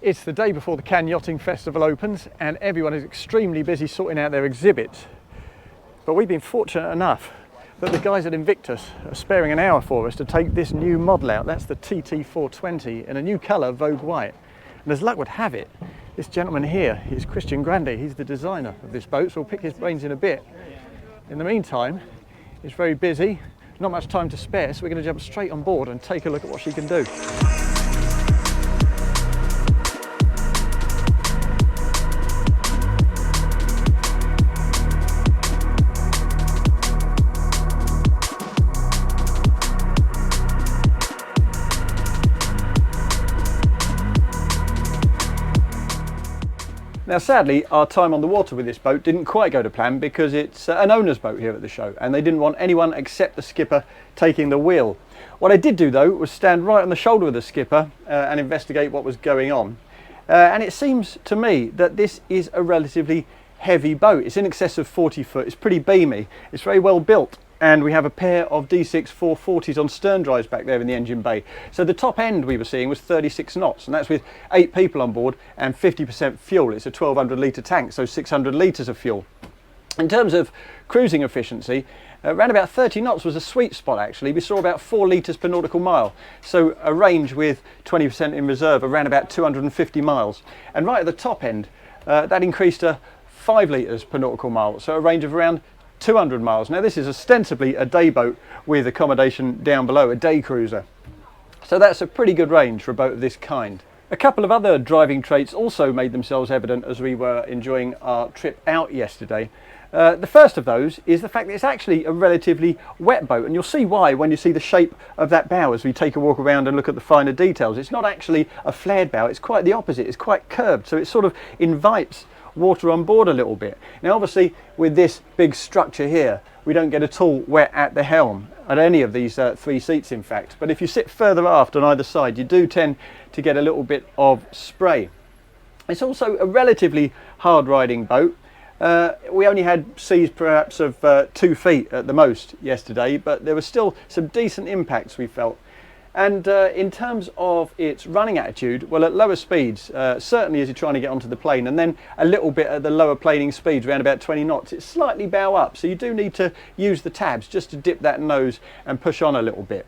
It's the day before the Cannes Yachting Festival opens and everyone is extremely busy sorting out their exhibits. But we've been fortunate enough that the guys at Invictus are sparing an hour for us to take this new model out. That's the TT420 in a new colour, Vogue White. And as luck would have it, this gentleman here is Christian Grande. He's the designer of this boat, so we'll pick his brains in a bit. In the meantime, he's very busy, not much time to spare, so we're going to jump straight on board and take a look at what she can do. Now sadly, our time on the water with this boat didn't quite go to plan because it's an owner's boat here at the show and they didn't want anyone except the skipper taking the wheel. What I did do though was stand right on the shoulder of the skipper and investigate what was going on. And it seems to me that this is a relatively heavy boat. It's in excess of 40 foot, it's pretty beamy, it's very well built. And we have a pair of D6 440s on sterndrives back there in the engine bay. So the top end we were seeing was 36 knots, and that's with 8 people on board and 50% fuel. It's a 1200 litre tank, so 600 litres of fuel. In terms of cruising efficiency, around about 30 knots was a sweet spot actually. We saw about 4 litres per nautical mile, so a range with 20% in reserve, around about 250 miles. And right at the top end, that increased to 5 litres per nautical mile, so a range of around 200 miles. Now this is ostensibly a day boat with accommodation down below, a day cruiser. So that's a pretty good range for a boat of this kind. A couple of other driving traits also made themselves evident as we were enjoying our trip out yesterday. The first of those is the fact that it's actually a relatively wet boat, and you'll see why when you see the shape of that bow as we take a walk around and look at the finer details. It's not actually a flared bow, it's quite the opposite, it's quite curved, so it sort of invites water on board a little bit. Now obviously with this big structure here we don't get at all wet at the helm, at any of these 3 seats in fact, but if you sit further aft on either side you do tend to get a little bit of spray. It's also a relatively hard riding boat. We only had seas perhaps of 2 feet at the most yesterday, but there were still some decent impacts we felt. And in terms of its running attitude, well, at lower speeds, certainly as you're trying to get onto the plane, and then a little bit at the lower planing speeds, around about 20 knots, it's slightly bow up, so you do need to use the tabs just to dip that nose and push on a little bit.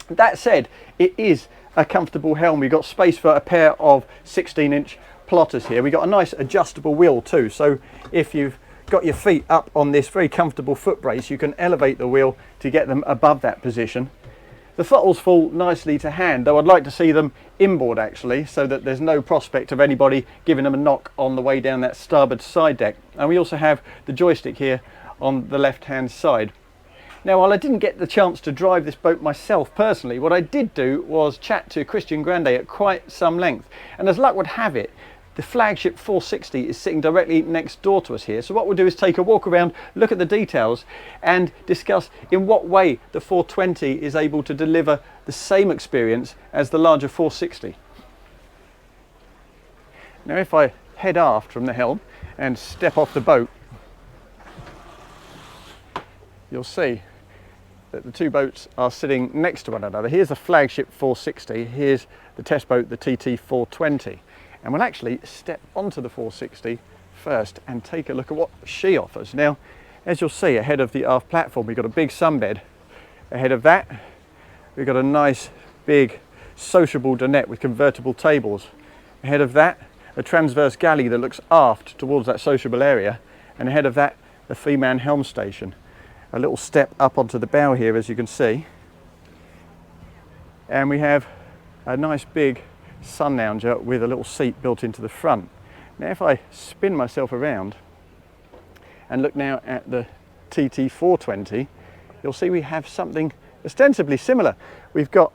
That said, it is a comfortable helm. We've got space for a pair of 16-inch plotters here. We've got a nice adjustable wheel too, so if you've got your feet up on this very comfortable foot brace, you can elevate the wheel to get them above that position. The throttles fall nicely to hand, though I'd like to see them inboard actually, so that there's no prospect of anybody giving them a knock on the way down that starboard side deck. And we also have the joystick here on the left hand side. Now while I didn't get the chance to drive this boat myself personally, what I did do was chat to Christian Grande at quite some length, and as luck would have it, the flagship 460 is sitting directly next door to us here. So what we'll do is take a walk around, look at the details and discuss in what way the 420 is able to deliver the same experience as the larger 460. Now if I head aft from the helm and step off the boat, you'll see that the 2 boats are sitting next to one another. Here's the flagship 460, here's the test boat, the TT420. And we'll actually step onto the 460 first and take a look at what she offers. Now, as you'll see, ahead of the aft platform, we've got a big sunbed. Ahead of that, we've got a nice big sociable dinette with convertible tables. Ahead of that, a transverse galley that looks aft towards that sociable area. And ahead of that, a 3-man helm station. A little step up onto the bow here, as you can see. And we have a nice big sun lounger with a little seat built into the front. Now if I spin myself around and look now at the TT420, you'll see we have something ostensibly similar. We've got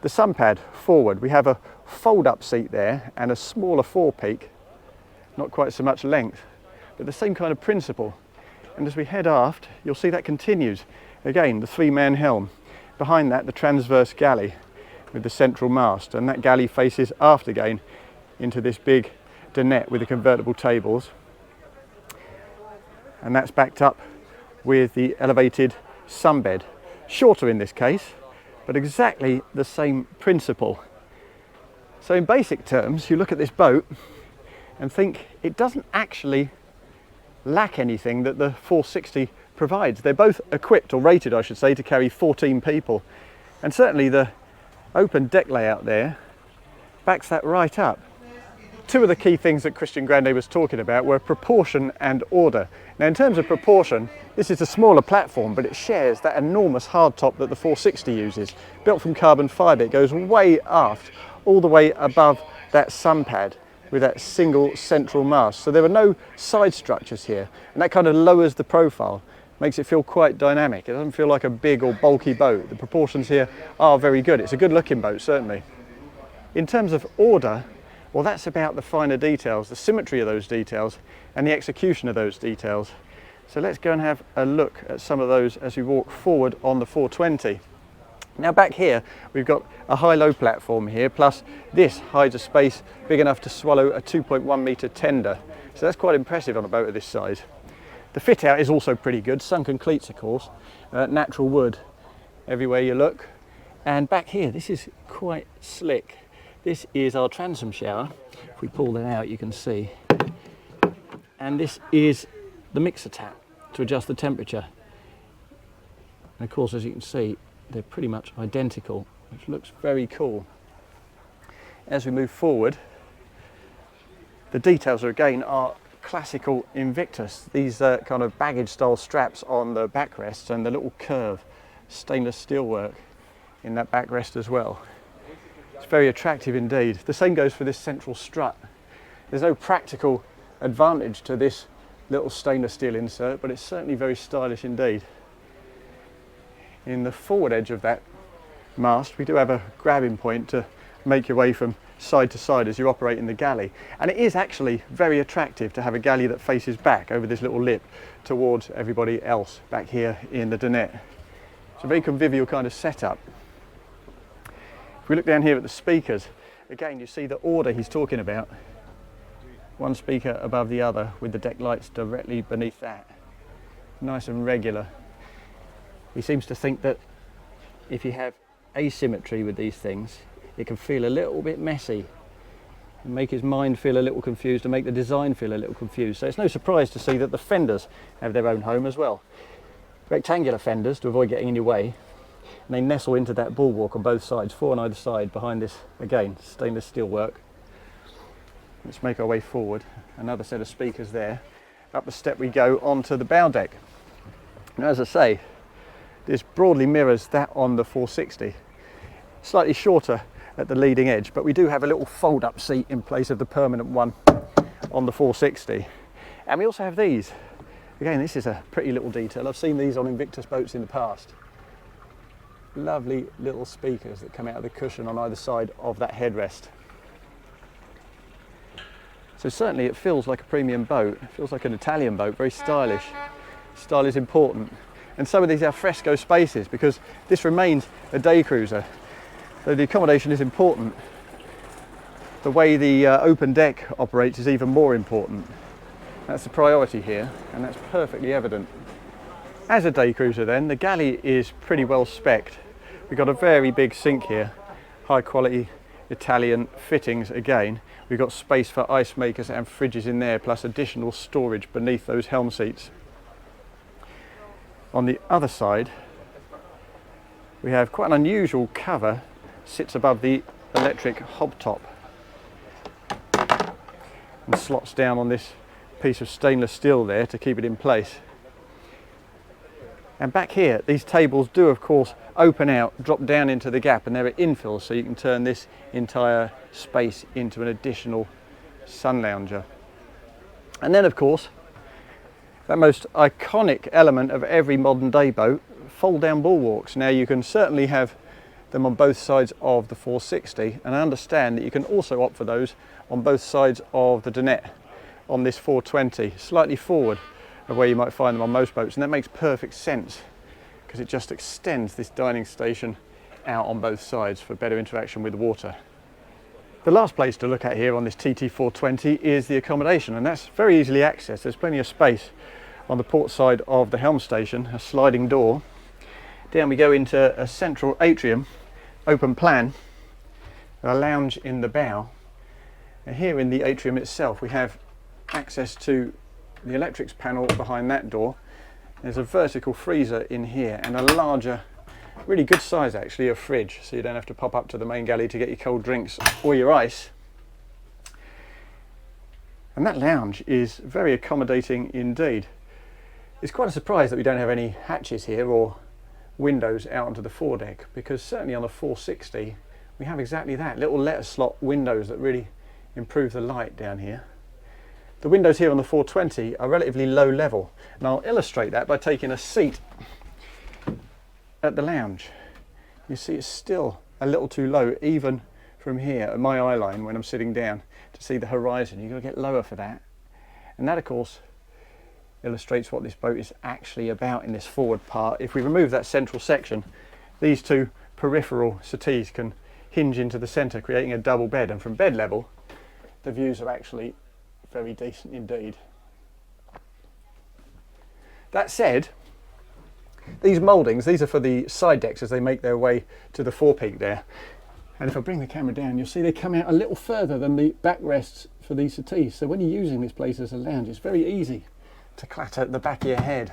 the sun pad forward, we have a fold-up seat there and a smaller forepeak, not quite so much length, but the same kind of principle. And as we head aft, you'll see that continues. Again, the 3-man helm. Behind that, the transverse galley with the central mast, and that galley faces aft again into this big dinette with the convertible tables, and that's backed up with the elevated sunbed. Shorter in this case, but exactly the same principle. So in basic terms, you look at this boat and think it doesn't actually lack anything that the 460 provides. They're both equipped, or rated I should say, to carry 14 people. And certainly the open deck layout there backs that right up. Two of the key things that Christian Grande was talking about were proportion and order. Now in terms of proportion, this is a smaller platform, but it shares that enormous hardtop that the 460 uses. Built from carbon fibre, it goes way aft, all the way above that sun pad with that single central mast. So there are no side structures here, and that kind of lowers the profile, makes it feel quite dynamic. It doesn't feel like a big or bulky boat. The proportions here are very good. It's a good looking boat, certainly. In terms of order, well, that's about the finer details, the symmetry of those details and the execution of those details. So let's go and have a look at some of those as we walk forward on the 420. Now back here, we've got a high-low platform here, plus this hides a space big enough to swallow a 2.1 metre tender. So that's quite impressive on a boat of this size. The fit out is also pretty good, sunken cleats of course, natural wood everywhere you look. And back here, this is quite slick. This is our transom shower. If we pull that out, you can see. And this is the mixer tap to adjust the temperature. And of course, as you can see, they're pretty much identical, which looks very cool. As we move forward, the details again are classical Invictus. These kind of baggage style straps on the backrests and the little curve stainless steel work in that backrest as well. It's very attractive indeed. The same goes for this central strut. There's no practical advantage to this little stainless steel insert, but it's certainly very stylish indeed. In the forward edge of that mast, we do have a grabbing point to make your way from side to side as you operate in the galley. And it is actually very attractive to have a galley that faces back over this little lip towards everybody else back here in the dinette. It's a very convivial kind of setup. If we look down here at the speakers, again you see the order he's talking about. One speaker above the other with the deck lights directly beneath that. Nice and regular. He seems to think that if you have asymmetry with these things, it can feel a little bit messy and make his mind feel a little confused and make the design feel a little confused. So it's no surprise to see that the fenders have their own home as well. Rectangular fenders to avoid getting in your way, and they nestle into that bulwark on both sides, four on either side behind this, again, stainless steel work. Let's make our way forward. Another set of speakers there. Up the step we go onto the bow deck. Now, as I say, this broadly mirrors that on the 460. Slightly shorter at the leading edge, but we do have a little fold-up seat in place of the permanent one on the 460. And we also have these. Again, this is a pretty little detail. I've seen these on Invictus boats in the past. Lovely little speakers that come out of the cushion on either side of that headrest. So certainly it feels like a premium boat. It feels like an Italian boat, very stylish. Style is important. And some of these are fresco spaces because this remains a day cruiser. So the accommodation is important. The way the open deck operates is even more important. That's the priority here, and that's perfectly evident. As a day cruiser then, the galley is pretty well spec'd. We've got a very big sink here, high quality Italian fittings again. We've got space for ice makers and fridges in there, plus additional storage beneath those helm seats. On the other side, we have quite an unusual cover, sits above the electric hob top and slots down on this piece of stainless steel there to keep it in place. And back here, these tables do of course open out, drop down into the gap, and there are infills, so you can turn this entire space into an additional sun lounger. And then of course, that most iconic element of every modern day boat, fold down bulwarks. Now you can certainly have them on both sides of the 460, and I understand that you can also opt for those on both sides of the dinette on this 420, slightly forward of where you might find them on most boats, and that makes perfect sense because it just extends this dining station out on both sides for better interaction with the water. The last place to look at here on this TT420 is the accommodation, and that's very easily accessed. There's plenty of space on the port side of the helm station, a sliding door. Down we go into a central atrium, open plan, a lounge in the bow, and here in the atrium itself we have access to the electrics panel behind that door. There's a vertical freezer in here and a larger, really good size actually, of fridge, so you don't have to pop up to the main galley to get your cold drinks or your ice. And that lounge is very accommodating indeed. It's quite a surprise that we don't have any hatches here or windows out onto the foredeck, because certainly on the 460 we have exactly that, little letter slot windows that really improve the light down here. The windows here on the 420 are relatively low level, and I'll illustrate that by taking a seat at the lounge. You see it's still a little too low even from here at my eye line when I'm sitting down to see the horizon. You've got to get lower for that, and that of course illustrates what this boat is actually about in this forward part. If we remove that central section, these two peripheral settees can hinge into the centre, creating a double bed, and from bed level the views are actually very decent indeed. That said, these mouldings, these are for the side decks as they make their way to the forepeak there, and if I bring the camera down you'll see they come out a little further than the backrests for these settees, so when you're using this place as a lounge it's very easy to clatter the back of your head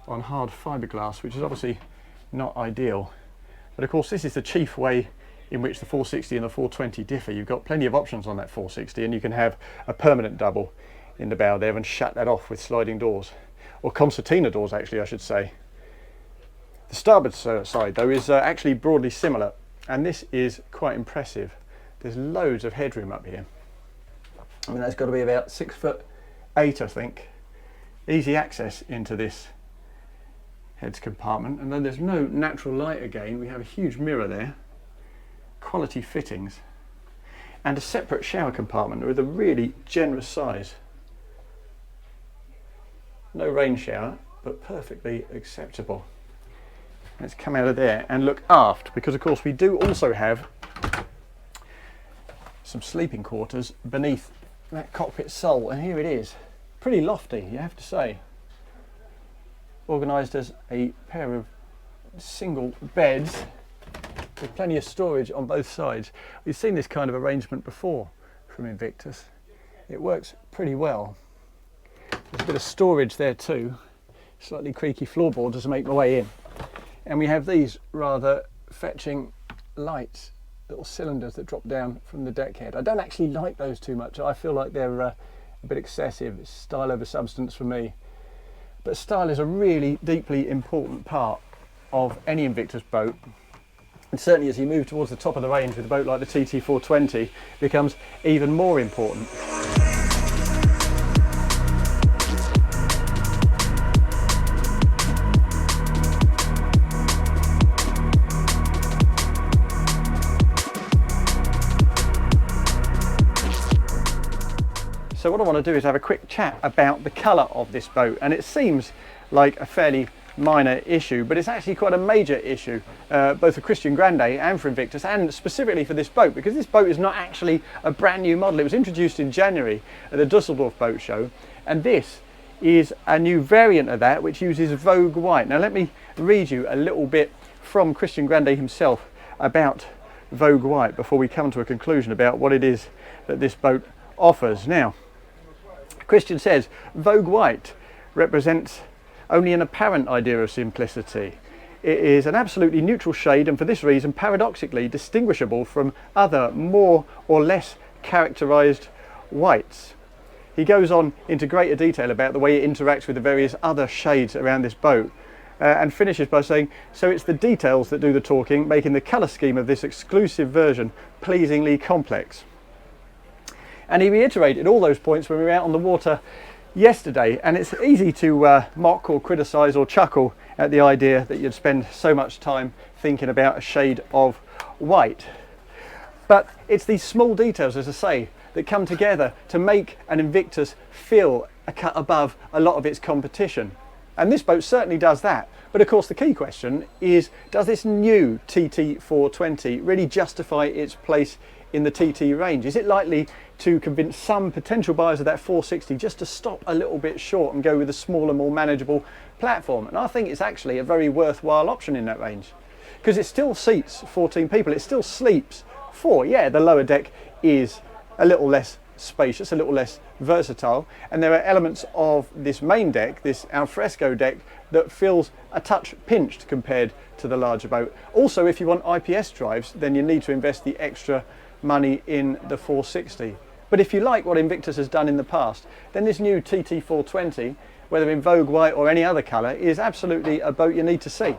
on hard fiberglass, which is obviously not ideal. But of course this is the chief way in which the 460 and the 420 differ. You've got plenty of options on that 460, and you can have a permanent double in the bow there and shut that off with sliding doors, or concertina doors actually I should say. The starboard side though is actually broadly similar, and this is quite impressive. There's loads of headroom up here. I mean, that's got to be about 6'8" I think. Easy access into this heads compartment, and then there's no natural light again. We have a huge mirror there, quality fittings, and a separate shower compartment with a really generous size. No rain shower, but perfectly acceptable. Let's come out of there and look aft, because of course we do also have some sleeping quarters beneath that cockpit sole, and here it is. Pretty lofty, you have to say. Organised as a pair of single beds with plenty of storage on both sides. We've seen this kind of arrangement before from Invictus. It works pretty well. There's a bit of storage there too, slightly creaky floorboards as I make my way in. And we have these rather fetching lights, little cylinders that drop down from the deck head. I don't actually like those too much. I feel like they're a bit excessive. It's style over substance for me. But style is a really deeply important part of any Invictus boat. And certainly as you move towards the top of the range with a boat like the TT420, it becomes even more important. So what I want to do is have a quick chat about the colour of this boat, and it seems like a fairly minor issue, but it's actually quite a major issue, both for Christian Grande and for Invictus, and specifically for this boat, because this boat is not actually a brand new model. It was introduced in January at the Dusseldorf Boat Show, and this is a new variant of that which uses Vogue White. Now let me read you a little bit from Christian Grande himself about Vogue White before we come to a conclusion about what it is that this boat offers. Now, Christian says, Vogue White represents only an apparent idea of simplicity. It is an absolutely neutral shade, and for this reason paradoxically distinguishable from other more or less characterized whites. He goes on into greater detail about the way it interacts with the various other shades around this boat, and finishes by saying, so it's the details that do the talking, making the colour scheme of this exclusive version pleasingly complex. And he reiterated all those points when we were out on the water yesterday, and it's easy to mock or criticise or chuckle at the idea that you'd spend so much time thinking about a shade of white. But it's these small details, as I say, that come together to make an Invictus feel a cut above a lot of its competition. And this boat certainly does that. But of course the key question is, does this new TT420 really justify its place in the TT range? Is it likely to convince some potential buyers of that 460 just to stop a little bit short and go with a smaller, more manageable platform? And I think it's actually a very worthwhile option in that range, because it still seats 14 people, it still sleeps 4. Yeah, the lower deck is a little less spacious, a little less versatile, and there are elements of this main deck, this alfresco deck, that feels a touch pinched compared to the larger boat. Also, if you want IPS drives, then you need to invest the extra money in the 460. But if you like what Invictus has done in the past, then this new TT420, whether in Vogue white or any other colour, is absolutely a boat you need to see.